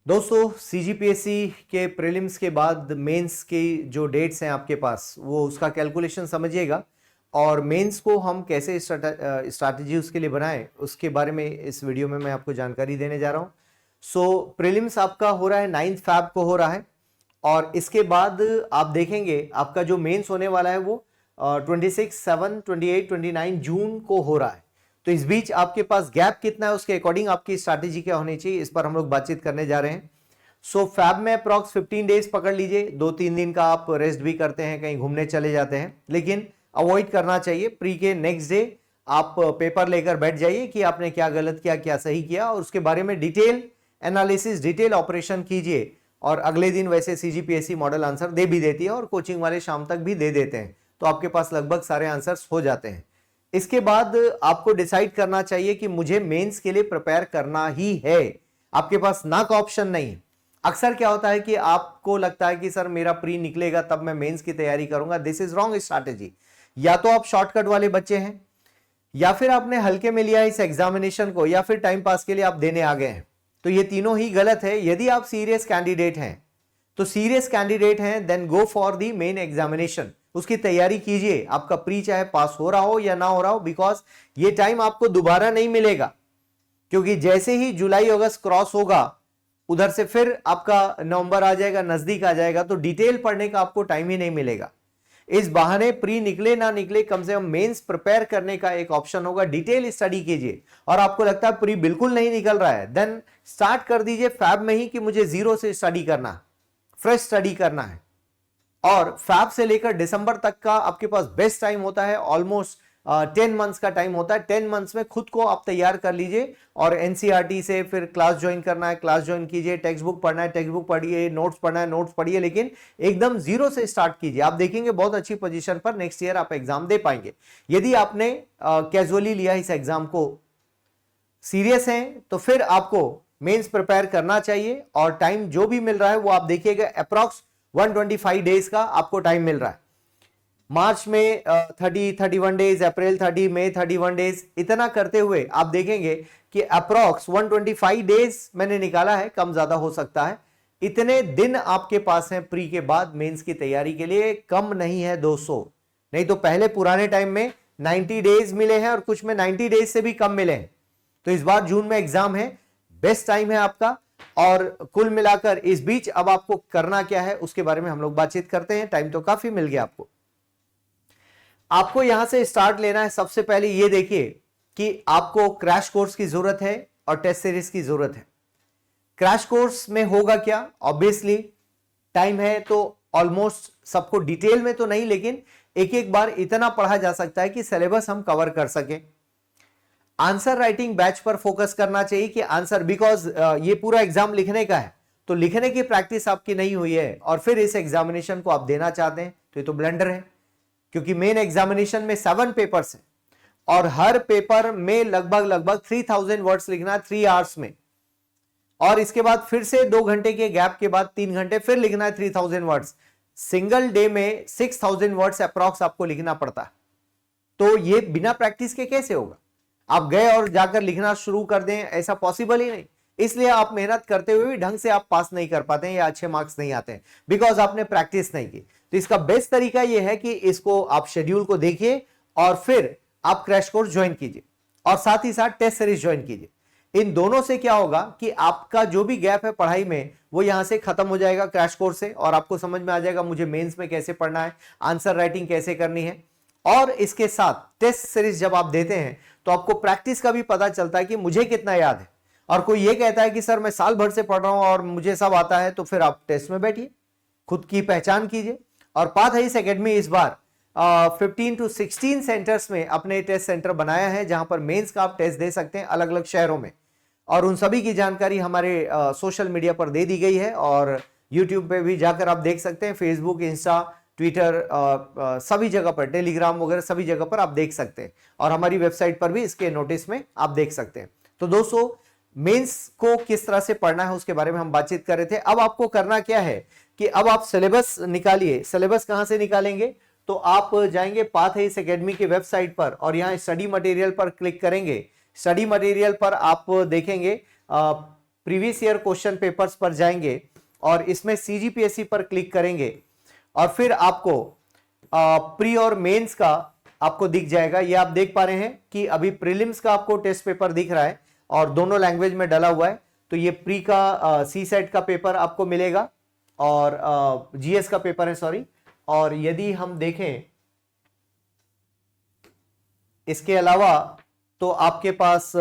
दोस्तों सीजीपीएससी के प्रीलिम्स के बाद मेंस की जो डेट्स हैं आपके पास वो उसका कैलकुलेशन समझिएगा और मेंस को हम कैसे स्ट्रैटेजी उसके लिए बनाएं उसके बारे में इस वीडियो में मैं आपको जानकारी देने जा रहा हूं। सो प्रीलिम्स आपका हो रहा है 9 फैब को हो रहा है और इसके बाद आप देखेंगे आपका जो मेंस होने वाला है वो 26, 7, 28, 29 जून को हो रहा है। तो इस बीच आपके पास गैप कितना है उसके अकॉर्डिंग आपकी स्ट्रैटेजी क्या होनी चाहिए इस पर हम लोग बातचीत करने जा रहे हैं। सो फैब में अप्रॉक्स 15 डेज पकड़ लीजिए, 2-3 दिन का आप रेस्ट भी करते हैं, कहीं घूमने चले जाते हैं, लेकिन अवॉइड करना चाहिए। प्री के नेक्स्ट डे आप पेपर लेकर बैठ जाइए कि आपने क्या गलत किया क्या सही किया और उसके बारे में डिटेल एनालिसिस डिटेल ऑपरेशन कीजिए। और अगले दिन वैसे सीजीपीएससी मॉडल आंसर दे भी देती है और कोचिंग वाले शाम तक भी दे देते हैं, तो आपके पास लगभग सारे आंसर्स हो जाते हैं। इसके बाद आपको डिसाइड करना चाहिए कि मुझे मेंस के लिए प्रिपेयर करना ही है, आपके पास ना का ऑप्शन नहीं। अक्सर क्या होता है कि आपको लगता है कि सर मेरा प्री निकलेगा तब मैं मेंस की तैयारी करूंगा, दिस इज रॉन्ग स्ट्रैटेजी। या तो आप शॉर्टकट वाले बच्चे हैं या फिर आपने हल्के में लिया इस एग्जामिनेशन को या फिर टाइम पास के लिए आप देने आ गए हैं, तो ये तीनों ही गलत है। यदि आप सीरियस कैंडिडेट हैं तो सीरियस कैंडिडेट हैं then go for the main examination, उसकी तैयारी कीजिए। आपका प्री चाहे पास हो रहा हो या ना हो रहा हो, बिकॉज ये टाइम आपको दोबारा नहीं मिलेगा, क्योंकि जैसे ही जुलाई अगस्त क्रॉस होगा उधर से फिर आपका नवंबर आ जाएगा, नजदीक आ जाएगा, तो डिटेल पढ़ने का आपको टाइम ही नहीं मिलेगा। इस बहाने प्री निकले ना निकले कम से कम मेंस प्रिपेयर करने का एक ऑप्शन होगा। डिटेल स्टडी कीजिए और आपको लगता है प्री बिल्कुल नहीं निकल रहा है, देन स्टार्ट कर दीजिए फैब में ही कि मुझे जीरो से स्टडी करना, फ्रेश स्टडी करना है। और फैब से लेकर दिसंबर तक का आपके पास बेस्ट टाइम होता है, ऑलमोस्ट 10 मंथ्स का टाइम होता है। 10 मंथ्स में खुद को आप तैयार कर लीजिए और एनसीईआरटी से फिर क्लास ज्वाइन करना है, क्लास ज्वाइन कीजिए, टेक्स्ट बुक पढ़ना है, टेक्स्ट बुक पढ़िए, नोट्स पढ़ना है, नोट्स पढ़िए, लेकिन एकदम जीरो से स्टार्ट कीजिए। आप देखेंगे बहुत अच्छी पोजीशन पर नेक्स्ट ईयर आप एग्जाम दे पाएंगे। यदि आपने कैजुअली लिया इस एग्जाम को, सीरियस हैं, तो फिर आपको मेंस प्रिपेयर करना चाहिए और टाइम जो भी मिल रहा है वो आप देखिएगा अप्रॉक्स 125 डेज का आपको टाइम मिल रहा है। मार्च में 31 डेज, अप्रैल 30, मई 31 डेज, इतना करते हुए आप देखेंगे कि अप्रॉक्स 125 डेज मैंने निकाला है, कम ज्यादा हो सकता है। इतने दिन आपके पास हैं प्री के बाद मेंस की तैयारी के लिए, कम नहीं है 200। नहीं तो पहले पुराने टाइम में 90 डेज मिले हैं और कुछ में 90 डेज से भी कम मिले हैं। तो इस बार जून में एग्जाम है, बेस्ट टाइम है आपका। और कुल मिलाकर इस बीच अब आपको करना क्या है उसके बारे में हम लोग बातचीत करते हैं। टाइम तो काफी मिल गया आपको यहां से स्टार्ट लेना है। सबसे पहले ये देखिए कि आपको क्रैश कोर्स की जरूरत है और टेस्ट सीरीज की जरूरत है। क्रैश कोर्स में होगा क्या, ऑब्वियसली टाइम है तो ऑलमोस्ट सबको डिटेल में तो नहीं, लेकिन एक एक बार इतना पढ़ा जा सकता है कि सिलेबस हम कवर कर सकें। आंसर राइटिंग बैच पर फोकस करना चाहिए कि आंसर, बिकॉज ये पूरा एग्जाम लिखने का है, तो लिखने की प्रैक्टिस आपकी नहीं हुई है और फिर इस एग्जामिनेशन को आप देना चाहते हैं तो ये तो ब्लंडर है, क्योंकि मेन एग्जामिनेशन में 7 पेपर्स हैं और हर पेपर में लगभग 3000 वर्ड्स लिखना है 3 आवर्स में, और इसके बाद फिर से 2 घंटे के गैप के बाद 3 घंटे फिर लिखना है 3000 वर्ड्स। सिंगल डे में 6000 वर्ड्स अप्रॉक्स आपको लिखना पड़ता है। तो ये बिना प्रैक्टिस के कैसे होगा? आप गए और जाकर लिखना शुरू कर दें, ऐसा पॉसिबल ही नहीं। इसलिए आप मेहनत करते हुए भी ढंग से आप पास नहीं कर पाते हैं या अच्छे मार्क्स नहीं आते हैं, बिकॉज आपने प्रैक्टिस नहीं की। तो इसका बेस्ट तरीका यह है कि इसको आप शेड्यूल को देखिए और फिर आप क्रैश कोर्स ज्वाइन कीजिए और साथ ही साथ टेस्ट सीरीज ज्वाइन कीजिए। इन दोनों से क्या होगा कि आपका जो भी गैप है पढ़ाई में वो यहां से खत्म हो जाएगा क्रैश कोर्स से, और आपको समझ में आ जाएगा मुझे मेंस में कैसे पढ़ना है, आंसर राइटिंग कैसे करनी है। और इसके साथ टेस्ट सीरीज जब आप देते हैं तो आपको प्रैक्टिस का भी पता चलता है कि मुझे कितना याद है। और कोई ये कहता है कि सर मैं साल भर से पढ़ रहा हूं और मुझे सब आता है, तो फिर आप टेस्ट में बैठिए, खुद की पहचान कीजिए। और पाथ हाइस एकेडमी इस बार 15 to 16 सेंटर्स में अपने टेस्ट सेंटर बनाया है जहां पर मेंस का आप टेस्ट दे सकते हैं अलग अलग शहरों में, और उन सभी की जानकारी हमारे सोशल मीडिया पर दे दी गई है और यूट्यूब पे भी जाकर आप देख सकते हैं, फेसबुक, इंस्टा, ट्विटर, सभी जगह पर, टेलीग्राम वगैरह सभी जगह पर आप देख सकते हैं, और हमारी वेबसाइट पर भी इसके नोटिस में आप देख सकते हैं। तो दोस्तों मेंस को किस तरह से पढ़ना है उसके बारे में हम बातचीत कर रहे थे। अब आपको करना क्या है कि अब आप सिलेबस निकालिए। सिलेबस कहां से निकालेंगे? तो आप जाएंगे पाथ हाइस एकेडमी की वेबसाइट पर और यहां स्टडी मटेरियल पर क्लिक करेंगे। स्टडी मटेरियल पर आप देखेंगे प्रीवियस ईयर क्वेश्चन पेपर्स पर जाएंगे और इसमें सीजीपीएससी पर क्लिक करेंगे और फिर आपको प्री और मेंस का आपको दिख जाएगा। ये आप देख पा रहे हैं कि अभी प्रीलिम्स का आपको टेस्ट पेपर दिख रहा है और दोनों लैंग्वेज में डला हुआ है। तो ये प्री का सी सेट का पेपर आपको मिलेगा और जीएस का पेपर है, सॉरी। और यदि हम देखें इसके अलावा तो आपके पास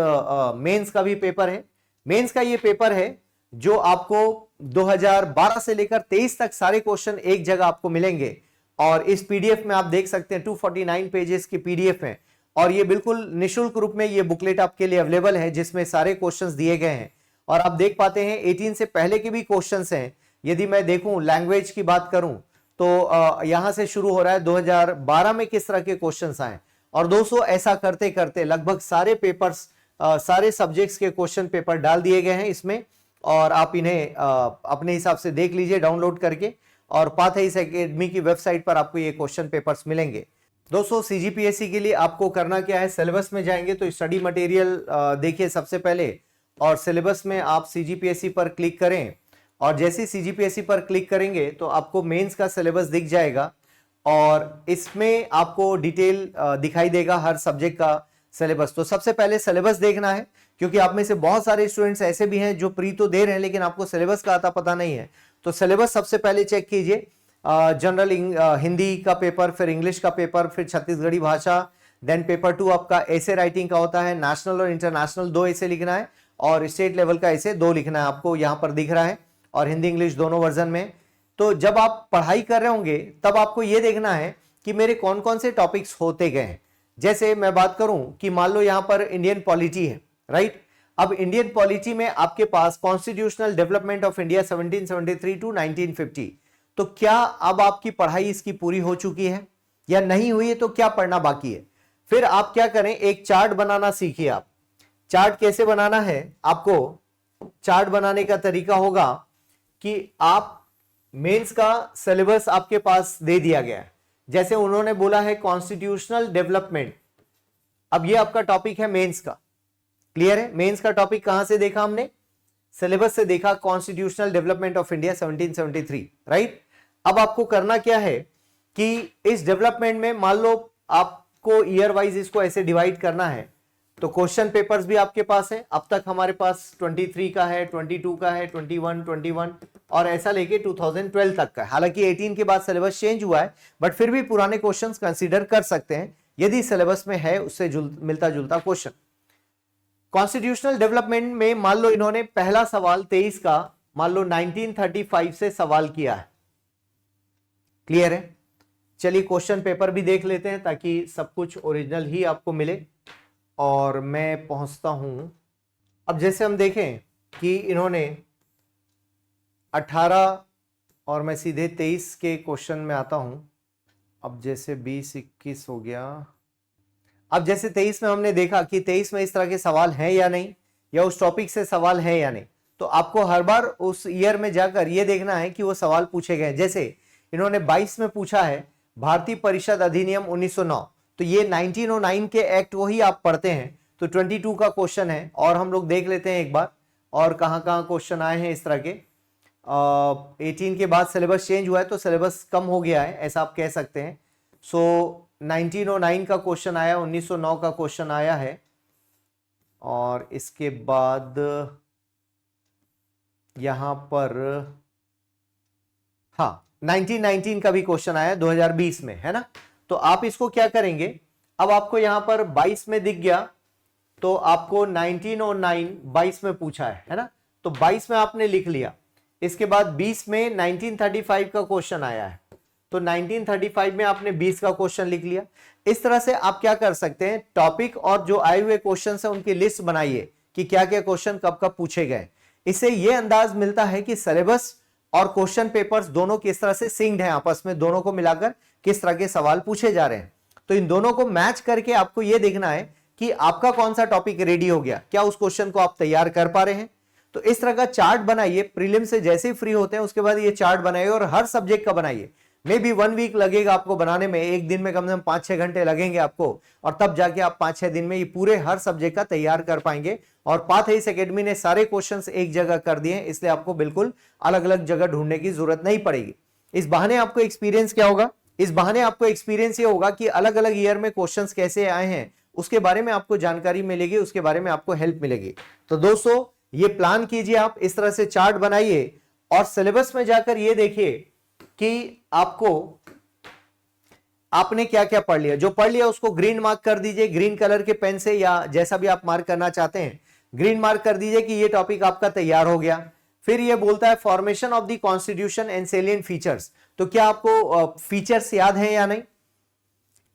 मेंस का भी पेपर है। मेंस का ये पेपर है जो आपको 2012 से लेकर 23 तक सारे क्वेश्चन एक जगह आपको मिलेंगे और इस पीडीएफ में आप देख सकते हैं 249 पेजेस की पीडीएफ है और ये बिल्कुल निशुल्क रूप में ये बुकलेट आपके लिए अवेलेबल है जिसमें सारे क्वेश्चंस दिए गए हैं और आप देख पाते हैं 18 से पहले के भी क्वेश्चंस हैं। यदि मैं देखूं लैंग्वेज की बात करूं तो यहां से शुरू हो रहा है 2012 में किस तरह के क्वेश्चंस आए और दोस्तों ऐसा करते करते लगभग सारे पेपर्स सारे सब्जेक्ट्स के क्वेश्चन पेपर डाल दिए गए हैं इसमें और आप इन्हें अपने हिसाब से देख लीजिए डाउनलोड करके और पाथेइस एकेडमी की वेबसाइट पर आपको ये क्वेश्चन पेपर्स मिलेंगे। दोस्तों सीजीपीएससी के लिए आपको करना क्या है, सिलेबस में जाएंगे तो स्टडी मटेरियल देखिए सबसे पहले और सिलेबस में आप सीजीपीएससी पर क्लिक करें और जैसे सीजीपीएससी पर क्लिक करेंगे तो आपको मेंस का सिलेबस दिख जाएगा और इसमें आपको डिटेल दिखाई देगा हर सब्जेक्ट का सिलेबस। तो सबसे पहले सिलेबस देखना है क्योंकि आप में से बहुत सारे स्टूडेंट्स ऐसे भी हैं जो प्री तो दे रहे हैं लेकिन आपको सिलेबस का आता पता नहीं है। तो सिलेबस सबसे पहले चेक कीजिए, जनरल हिंदी का पेपर, फिर इंग्लिश का पेपर, फिर छत्तीसगढ़ी भाषा, देन पेपर 2 आपका ऐसे राइटिंग का होता है, नेशनल और इंटरनेशनल 2 ऐसे लिखना है और स्टेट लेवल का ऐसे 2 लिखना है, आपको यहाँ पर दिख रहा है और हिंदी इंग्लिश दोनों वर्जन में। तो जब आप पढ़ाई कर रहे होंगे तब आपको ये देखना है कि मेरे कौन कौन से टॉपिक्स होते गए हैं। जैसे मैं बात करूं कि मान लो यहां पर इंडियन पॉलिटी है, राइट। अब इंडियन पॉलिटी में आपके पास constitutional development of India 1773 to 1950। तो क्या अब आपकी पढ़ाई इसकी पूरी हो चुकी है या नहीं हुई है, तो क्या पढ़ना बाकी है। फिर आप क्या करें, एक चार्ट बनाना सीखिए। आप चार्ट कैसे बनाना है, आपको चार्ट बनाने का तरीका होगा कि आप मेंस का सिलेबस आपके पास दे दिया गया है, जैसे उन्होंने बोला है कॉन्स्टिट्यूशनल डेवलपमेंट। अब ये आपका टॉपिक है मेंस का, क्लियर है। मेंस का टॉपिक कहां से देखा हमने, सिलेबस से देखा, constitutional development of India 1773, right. अब आपको करना क्या है कि इस डेवलपमेंट में मान लो आपको ईयर वाइज इसको ऐसे डिवाइड करना है तो क्वेश्चन पेपर्स भी आपके पास है। अब तक हमारे पास 23 का है, 22 का है, 21 और ऐसा लेके 2012 तक का है। हालांकि 18 के बाद सिलेबस चेंज हुआ है बट फिर भी पुराने क्वेश्चंस कंसीडर कर सकते हैं यदि सिलेबस में है उससे मिलता जुलता क्वेश्चन। कॉन्स्टिट्यूशनल डेवलपमेंट में मान लो इन्होंने पहला सवाल 23 का मान लो 1935 से सवाल किया है, क्लियर है। चलिए क्वेश्चन पेपर भी देख लेते हैं ताकि सब कुछ ओरिजिनल ही आपको मिले और मैं पहुंचता हूं। अब जैसे हम देखें कि इन्होंने 18 और मैं सीधे 23 के क्वेश्चन में आता हूं। अब जैसे 20-21 हो गया। अब जैसे 23 में हमने देखा कि 23 में इस तरह के सवाल हैं या नहीं, या उस टॉपिक से सवाल है या नहीं। तो आपको हर बार उस ईयर में जाकर यह देखना है कि वो सवाल पूछे गए। जैसे इन्होंने 22 में पूछा है भारतीय परिषद अधिनियम 1909, तो ये 1909 के एक्ट को ही आप पढ़ते हैं। तो 22 का क्वेश्चन है और हम लोग देख लेते हैं एक बार और कहां कहां क्वेश्चन आए हैं इस तरह के। 18 के बाद सिलेबस चेंज हुआ है तो सिलेबस कम हो गया है, ऐसा आप कह सकते हैं। सो 1909 का क्वेश्चन आया, 1909 का क्वेश्चन आया है और इसके बाद यहां पर हाँ 1919 का भी क्वेश्चन आया 2020 में, है ना। तो आप इसको क्या करेंगे, अब आपको यहां पर 22 में दिख गया तो आपको 1909 22 में पूछा है ना, तो 22 में आपने लिख लिया। इसके बाद 20 में 1935 का क्वेश्चन आया है तो 1935 में आपने 20 का क्वेश्चन लिख लिया। इस तरह से आप क्या कर सकते हैं, टॉपिक और जो आए हुए क्वेश्चन है उनकी लिस्ट बनाइए कि क्या क्या क्वेश्चन कब कब पूछे गए। इससे यह अंदाज मिलता है कि सिलेबस और क्वेश्चन पेपर्स दोनों किस तरह से सिंक्ड हैं आपस में, दोनों को मिलाकर किस तरह के सवाल पूछे जा रहे हैं। तो इन दोनों को मैच करके आपको यह देखना है कि आपका कौन सा टॉपिक रेडी हो गया, क्या उस क्वेश्चन को आप तैयार कर पा रहे हैं। तो इस तरह का चार्ट बनाइए, प्रीलिम से जैसे ही फ्री होते हैं उसके बाद ये चार्ट बनाइए और हर सब्जेक्ट का बनाइए। मे बी 1 वीक लगेगा आपको बनाने में, एक दिन में कम से कम 5-6 घंटे लगेंगे आपको, और तब जाके आप 5-6 दिन में ये पूरे हर सब्जेक्ट का तैयार कर पाएंगे। और पाथ एस एकेडमी ने सारे क्वेश्चंस एक जगह कर दिए, इसलिए आपको बिल्कुल अलग अलग जगह ढूंढने की जरूरत नहीं पड़ेगी। इस बहाने आपको एक्सपीरियंस क्या होगा, इस बहाने आपको एक्सपीरियंस ये होगा कि अलग अलग ईयर में क्वेश्चंस कैसे आए हैं उसके बारे में आपको जानकारी मिलेगी, उसके बारे में आपको हेल्प मिलेगी। तो दोस्तों ये प्लान कीजिए, आप इस तरह से चार्ट बनाइए और सिलेबस में जाकर ये देखिए कि आपने क्या क्या पढ़ लिया। जो पढ़ लिया उसको ग्रीन मार्क कर दीजिए, ग्रीन कलर के पेन से या जैसा भी आप मार्क करना चाहते हैं, ग्रीन मार्क कर दीजिए कि ये टॉपिक आपका तैयार हो गया। फिर ये बोलता है formation of the constitution and salient features. तो क्या आपको फीचर्स याद हैं या नहीं?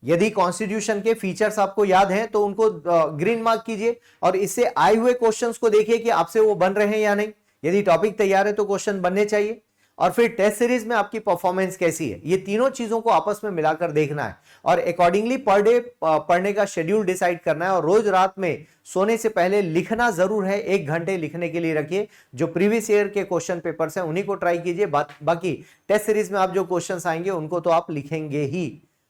यदि कॉन्स्टिट्यूशन के फीचर्स आपको याद हैं तो उनको ग्रीन मार्क कीजिए और इससे आए हुए क्वेश्चंस को देखिए कि आपसे वो बन रहे हैं या नहीं। यदि टॉपिक तैयार है तो क्वेश्चन बनने चाहिए। और फिर टेस्ट सीरीज में आपकी परफॉर्मेंस कैसी है, ये तीनों चीजों को आपस में मिलाकर देखना है और अकॉर्डिंगली पर डे पढ़ने का शेड्यूल डिसाइड करना है। और रोज रात में सोने से पहले लिखना जरूर है, 1 घंटे लिखने के लिए रखिए। जो प्रीवियस ईयर के क्वेश्चन पेपर्स हैं उन्हीं को ट्राई कीजिए, बाकी टेस्ट सीरीज में आप जो क्वेश्चंस आएंगे उनको तो आप लिखेंगे ही।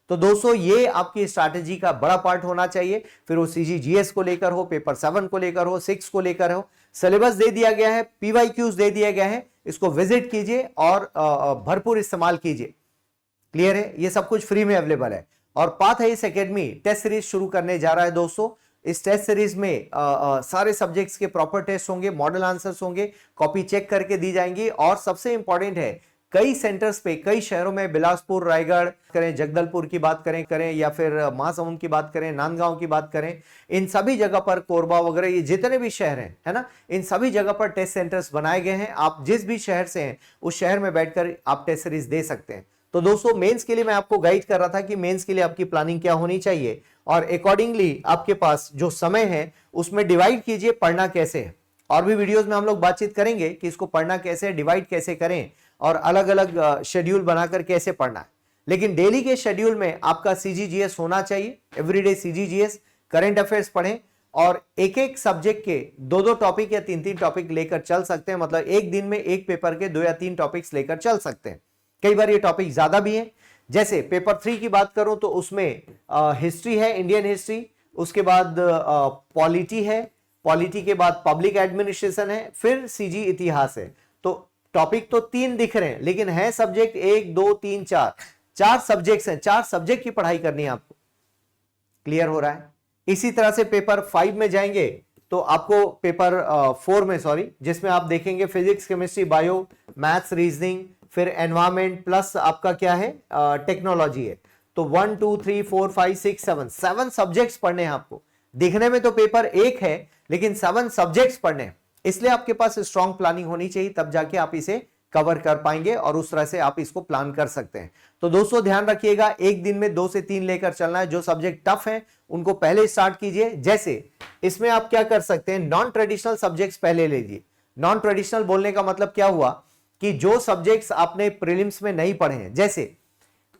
तो दोस्तों ये आपकी स्ट्रैटेजी का बड़ा पार्ट होना चाहिए, फिर वो सीजीजीएस को लेकर हो, पेपर 7 को लेकर हो, 6 को लेकर हो। सिलेबस दे दिया गया है, पीवाईक्यूज दे दिया गया है, इसको विजिट कीजिए और भरपूर इस्तेमाल कीजिए। क्लियर है? ये सब कुछ फ्री में अवेलेबल है। और Path S Academy test series शुरू करने जा रहा है दोस्तों। इस टेस्ट सीरीज में सारे सब्जेक्ट्स के प्रॉपर टेस्ट होंगे, मॉडल आंसर्स होंगे, कॉपी चेक करके दी जाएंगी। और सबसे इंपॉर्टेंट है, कई सेंटर्स पे, कई शहरों में, बिलासपुर, रायगढ़ करें, जगदलपुर की बात करें या फिर महासमुंद की बात करें, नांदगांव की बात करें, इन सभी जगह पर, कोरबा वगैरह, ये जितने भी शहर हैं, है ना, इन सभी जगह पर टेस्ट सेंटर्स बनाए गए हैं। आप जिस भी शहर से हैं उस शहर में बैठकर आप टेस्ट सीरीज दे सकते हैं। तो दोस्तों मेंस के लिए मैं आपको गाइड कर रहा था कि मेंस के लिए आपकी प्लानिंग क्या होनी चाहिए और अकॉर्डिंगली आपके पास जो समय है उसमें डिवाइड कीजिए पढ़ना कैसे है। और भी वीडियोस में हम लोग बातचीत करेंगे कि इसको पढ़ना कैसे, डिवाइड कैसे करें और अलग अलग शेड्यूल बनाकर कैसे पढ़ना है। लेकिन डेली के शेड्यूल में आपका सीजीजीएस होना चाहिए, एवरीडे सीजीजीएस, करंट अफेयर्स पढ़ें और एक एक सब्जेक्ट के 2-2 टॉपिक या 3-3 टॉपिक लेकर चल सकते हैं। मतलब एक दिन में एक पेपर के 2 या 3 टॉपिक्स लेकर चल सकते हैं। कई बार ये टॉपिक ज्यादा भी हैं। जैसे पेपर 3 की बात करूं तो उसमें हिस्ट्री है, इंडियन हिस्ट्री, उसके बाद पॉलिटी है, पॉलिटी के बाद पब्लिक एडमिनिस्ट्रेशन है, फिर सीजी इतिहास है। तो टॉपिक तो 3 दिख रहे हैं लेकिन है सब्जेक्ट 1, 2, 3, 4 सब्जेक्ट्स हैं। 4 सब्जेक्ट की पढ़ाई करनी है आपको। क्लियर हो रहा है? इसी तरह से पेपर 5 में जाएंगे तो आपको पेपर 4 में जिसमें आप देखेंगे physics, chemistry, bio, maths, reasoning, फिर एनवायरमेंट प्लस आपका क्या है, टेक्नोलॉजी है। तो 1, 2, 3, 4, 5, 6, 7 सब्जेक्ट्स पढ़ने हैं आपको। दिखने में तो पेपर 1 है लेकिन 7 सब्जेक्ट्स पढ़ने हैं। इसलिए आपके पास स्ट्रॉन्ग प्लानिंग होनी चाहिए, तब जाके आप इसे कवर कर पाएंगे और उस तरह से आप इसको प्लान कर सकते हैं। तो दोस्तों ध्यान रखिएगा, एक दिन में 2 से 3 लेकर चलना है। जो सब्जेक्ट टफ है उनको पहले स्टार्ट कीजिए। जैसे इसमें आप क्या कर सकते हैं, नॉन ट्रेडिशनल सब्जेक्ट्स पहले लीजिए। नॉन ट्रेडिशनल बोलने का मतलब क्या हुआ कि जो सब्जेक्ट्स आपने प्रीलिम्स में नहीं पढ़े हैं, जैसे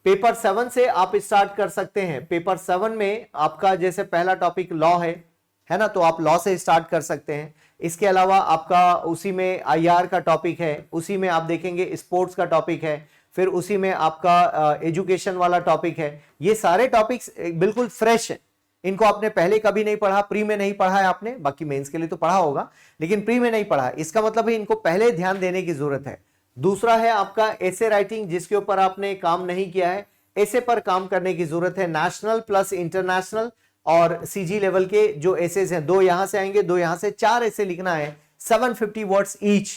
पेपर 7 से आप स्टार्ट कर सकते हैं। पेपर 7 में आपका जैसे पहला टॉपिक लॉ है ना, तो आप लॉ से स्टार्ट कर सकते हैं। इसके अलावा आपका उसी में आईआर का टॉपिक है, उसी में आप देखेंगे स्पोर्ट्स का टॉपिक है, फिर उसी में आपका एजुकेशन वाला टॉपिक है। ये सारे टॉपिक्स बिल्कुल फ्रेश हैं, इनको आपने पहले कभी नहीं पढ़ा, प्री में नहीं पढ़ा है आपने, बाकी मेंस के लिए तो पढ़ा होगा लेकिन प्री में नहीं पढ़ा। इसका मतलब है इनको पहले ध्यान देने की जरूरत है। दूसरा है आपका एसे राइटिंग, जिसके ऊपर आपने काम नहीं किया है, एसे पर काम करने की जरूरत है। नेशनल प्लस इंटरनेशनल और सीजी लेवल के जो एसेज हैं, 2 यहां से आएंगे, 2 यहां से, 4 एसे लिखना है, 750 वर्ड्स ईच।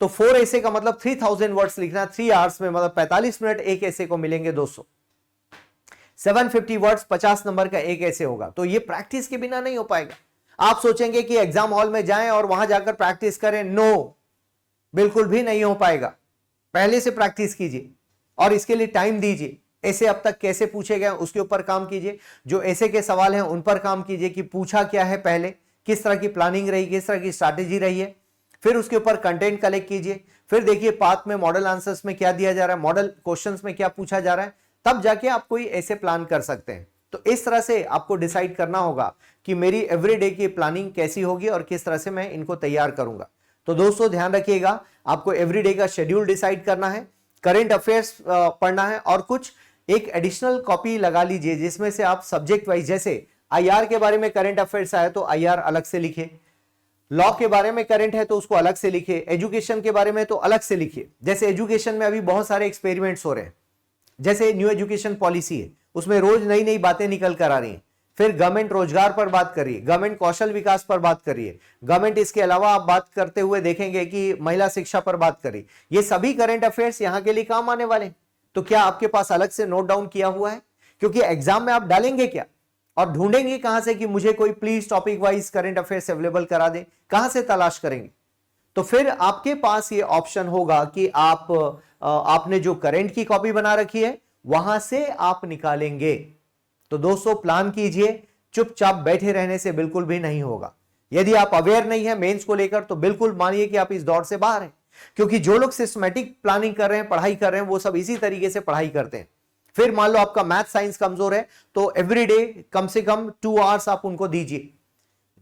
तो 4 एसे का मतलब 3000 वर्ड्स लिखना, 3 आवर्स में, मतलब 45 मिनट एक एसे को मिलेंगे दोस्तों। 750 वर्ड्स 50 नंबर का एक एसे होगा। तो ये प्रैक्टिस के बिना नहीं हो पाएगा। आप सोचेंगे कि एग्जाम हॉल में जाएं और वहां जाकर प्रैक्टिस करें, नो, बिल्कुल भी नहीं हो पाएगा। पहले से प्रैक्टिस कीजिए और इसके लिए टाइम दीजिए। ऐसे अब तक कैसे पूछे गए उसके ऊपर काम कीजिए, जो ऐसे के सवाल हैं उन पर काम कीजिए कि पूछा क्या है पहले, किस तरह की प्लानिंग रही, किस तरह की स्ट्रैटेजी रही है। फिर उसके ऊपर कंटेंट कलेक्ट कीजिए। फिर देखिए पाथ में मॉडल आंसर्स में क्या दिया जा रहा है, मॉडल क्वेश्चंस में क्या पूछा जा रहा है, तब जाके आप कोई ऐसे प्लान कर सकते हैं। तो इस तरह से आपको डिसाइड करना होगा कि मेरी एवरीडे की प्लानिंग कैसी होगी और किस तरह से मैं इनको तैयार करूंगा। तो दोस्तों ध्यान रखिएगा, आपको एवरीडे का शेड्यूल डिसाइड करना है करंट अफेयर्स पढ़ना है, और कुछ एक एडिशनल कॉपी लगा लीजिए जिसमें से आप सब्जेक्ट वाइज, जैसे आईआर के बारे में करंट अफेयर्स आए तो आईआर अलग से लिखे, लॉ के बारे में करंट है तो उसको अलग से लिखे, एजुकेशन के बारे में तो अलग से लिखिए। जैसे एजुकेशन में अभी बहुत सारे एक्सपेरिमेंट्स हो रहे हैं, जैसे न्यू एजुकेशन पॉलिसी है, उसमें रोज नई नई बातें निकल कर आ रही हैं। फिर गवर्नमेंट रोजगार पर बात करिए, गवर्नमेंट कौशल विकास पर बात करिए, गवर्नमेंट इसके अलावा आप बात करते हुए देखेंगे कि महिला शिक्षा पर बात करिए। ये सभी करंट अफेयर्स यहां के लिए काम आने वाले हैं। तो क्या आपके पास अलग से नोट डाउन किया हुआ है? क्योंकि एग्जाम में आप डालेंगे क्या और ढूंढेंगे कहां से कि मुझे कोई please topic wise current affairs available करा दे, कहां से तलाश करेंगे? तो फिर आपके पास ये ऑप्शन होगा कि आपने जो करंट की कॉपी बना रखी है वहां से आप निकालेंगे। तो दोस्तों प्लान कीजिए, चुपचाप बैठे रहने से बिल्कुल भी नहीं होगा। यदि आप अवेयर नहीं है मेंस को लेकर तो बिल्कुल मानिए कि आप इस दौर से बाहर हैं, क्योंकि जो लोग सिस्टमैटिक प्लानिंग कर रहे हैं, पढ़ाई कर रहे हैं, वो सब इसी तरीके से पढ़ाई करते हैं। फिर मान लो आपका मैथ साइंस कमजोर है तो एवरीडे कम से कम 2 आवर्स आप उनको दीजिए,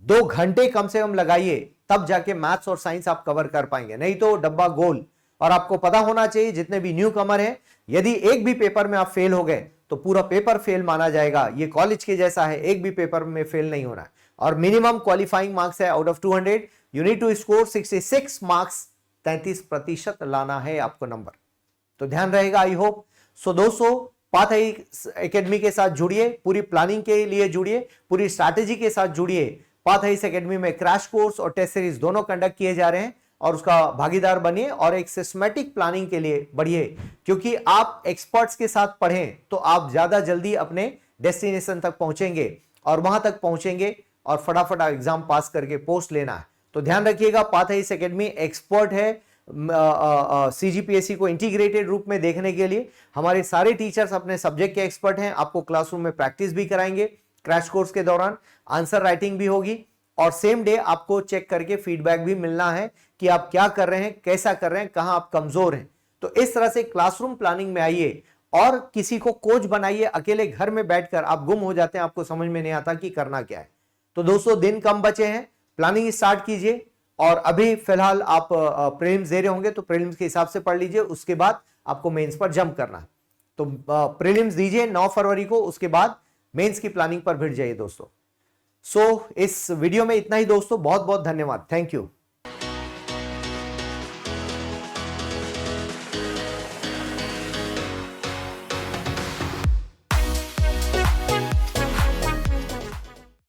2 घंटे कम से कम लगाइए, तब जाके मैथ्स और साइंस आप कवर कर पाएंगे, नहीं तो डब्बा गोल। और आपको पता होना चाहिए जितने भी न्यू कमर हैं, यदि एक भी पेपर में आप फेल हो गए तो पूरा पेपर फेल माना जाएगा। ये कॉलेज के जैसा है, एक भी पेपर में फेल नहीं होना है। और मिनिमम क्वालिफाइंग मार्क्स है out of 200 you need to score 66 marks, 33% लाना है आपको नंबर। तो ध्यान रहेगा, आई होप। सो दोस्तों पाथ एकेडमी के साथ जुड़िए, पूरी प्लानिंग के लिए जुड़िए, पूरी स्ट्रैटेजी के साथ जुड़िए। पाथ एकेडमी में क्रैश कोर्स और टेस्ट सीरीज दोनों कंडक्ट किए जा रहे हैं, और उसका भागीदार बनिए और एक सिस्टमैटिक प्लानिंग के लिए बढ़िए, क्योंकि आप एक्सपर्ट्स के साथ पढ़ें तो आप ज्यादा जल्दी अपने डेस्टिनेशन तक पहुंचेंगे, और वहां तक पहुंचेंगे और फटाफट एग्जाम पास करके पोस्ट लेना है। तो ध्यान रखिएगा, पाथ एकेडमी एक्सपर्ट है सीजीपीएससी को इंटीग्रेटेड रूप में देखने के लिए। हमारे सारे टीचर्स अपने सब्जेक्ट के एक्सपर्ट हैं, आपको क्लासरूम में प्रैक्टिस भी कराएंगे, क्रैश कोर्स के दौरान आंसर राइटिंग भी होगी, और सेम डे आपको चेक करके फीडबैक भी मिलना है कि आप क्या कर रहे हैं, कैसा कर रहे हैं, कहां आप कमजोर हैं। तो इस तरह से क्लासरूम प्लानिंग में आइए और किसी को कोच बनाइए। अकेले घर में बैठकर आप गुम हो जाते हैं, आपको समझ में नहीं आता कि करना क्या है। तो दोस्तों दिन कम बचे हैं, प्लानिंग स्टार्ट कीजिए। और अभी फिलहाल आप प्रीलिम्स दे रहे होंगे तो प्रीलिम्स के हिसाब से पढ़ लीजिए, उसके बाद आपको मेंस पर जंप करना है। तो प्रीलिम्स दीजिए 9 फरवरी को, उसके बाद मेंस की प्लानिंग पर भिड़ जाइए दोस्तों। सो इस वीडियो में इतना ही दोस्तों, बहुत बहुत धन्यवाद, थैंक यू।